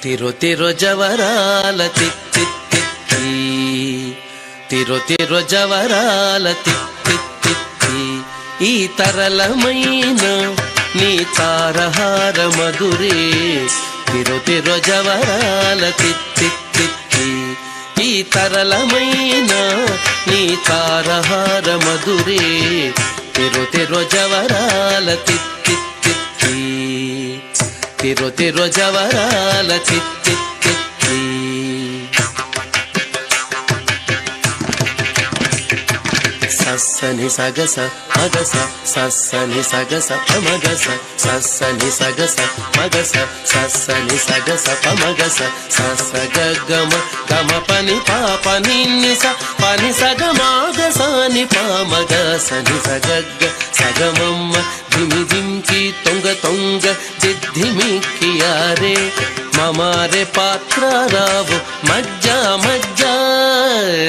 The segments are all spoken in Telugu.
తిరు తిరు జవరాల తిక్ తిక్ తిక్కి, తిరు తిరు జవరాల తిక్ తిక్ తిక్కి, ఈ తరళమైన నీ తారహార మధురే. తిరు తిరు జవరాల తిక్ తిక్ తిక్కి, ఈ తరళమైన నీ తారహార మధురే. తిరు తిరు జవరాల తిక్ తిక్ తిక్కి, తిరు తిరు జవరాల తిక్ తిక్ తిక్కి. సస్సని సగస మగస సస్సని సగస పమగస సస్సని సగస మగస సస్సని సగస పమగస సస్స గమ గమ పని పాప నిన్నిస పని సగమాగసాని పామగసని సగగ్గ సగమమ్మ ధిమి ధింకి తొంగ తొంగ జిద్ధిమిక్కియారే. మమారే పాత్ర రావు మజ్జా మజ్జా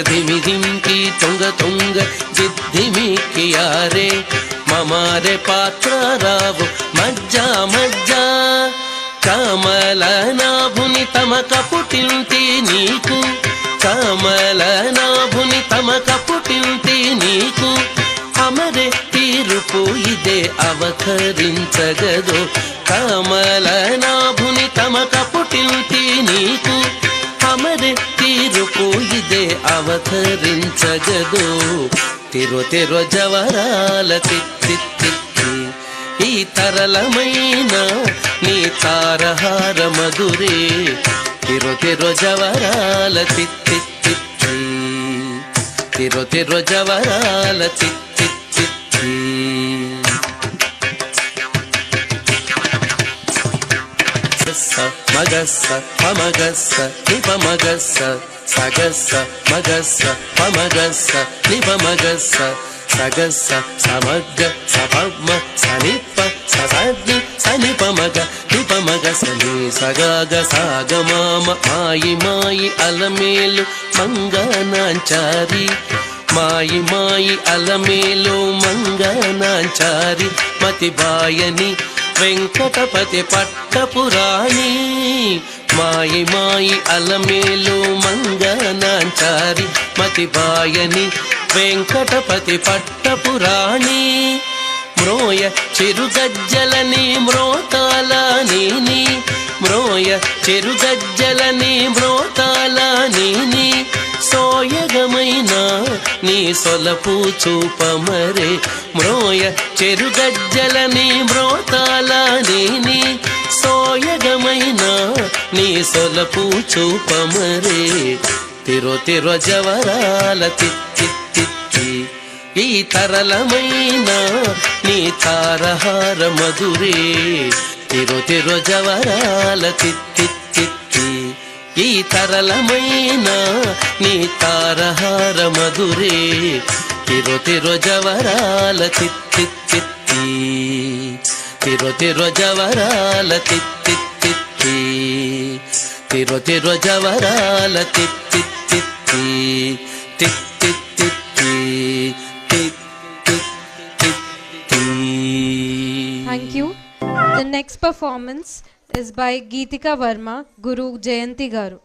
ధిమి ధింకి తొంగ తొంగ జిద్ధిమిక్కియారే. మమారే పాత్ర రావు మజ్జా మజ్జా. కమల నాభుని తమక పుటింటి నీకు, కమల నాభుని తమక పుటింటి నీకు. అమరే తీరుపు ఇదే అవతరించగదు, కమల నాభుని తమక పుటింటి నీకు. అమరే తీరుపు ఇదే అవతరించగదు. తిరు తిరు జవరాల తిక్ తిక్ తిక్కి, ఈ తరళమైన నీ తారహార మధురే. తిరు తిరు జవరాల తిక్ తిక్ తిక్కి, తిరు తిరు జవరాల తిక్ తిక్ తిక్కి. మగస్స పమగస్స నిపమగస్స సగస్స మగస్స పమగస్స నిపమగస్స సగస్స సమగ్గ సపమ సనిప ససగ్ని సనిపమగ నిపమగ సని సగాగ సాగమామ మాయి మాయి అలమేలు మంగనాంచారి. మాయి మాయి అలమేలు మంగనాంచారి. మతిబాయని వెంకటపతి పట్టపురాణి. మాయి మాయి అలమేలు మంగనాంచారి. మతిబాయని వెంకటపతి పట్టపురాణి. మ్రోయ చిరుగజ్జలని మ్రోతాల నీని, మ్రోయ చిరుగజ్జలని మ్రోతాల నీని. సోయగమైన నీ సొలపు చూపమరే. మ్రోయ చెరుగజ్జలని మ్రోతాల నీని. సోయగమైన నీ సొలపు చూపమరే. తిరు తిరు జవరాల తిక్ తిక్ తిక్కి, ఈ తరళమైన నీ తారహార మధురే. తిరు తిరు జవరాల తిక్ తిక్ తిక్కి, ఈ తరళమైన నీ తారహార మధురే. తిరు తిరు జవరాల తిక్ తిక్ తిక్కి, తిరు తిరు జవరాల తిక్ తిక్ తిక్కి, తిరు తిరు జవరాల తిక్ తిక్ తిక్కి, తిక్ తిక్ తిక్కి, తిక్ తిక్ తిక్కి. Thank you. The next performance is by Geetika Verma, Guru Jayanti Garu.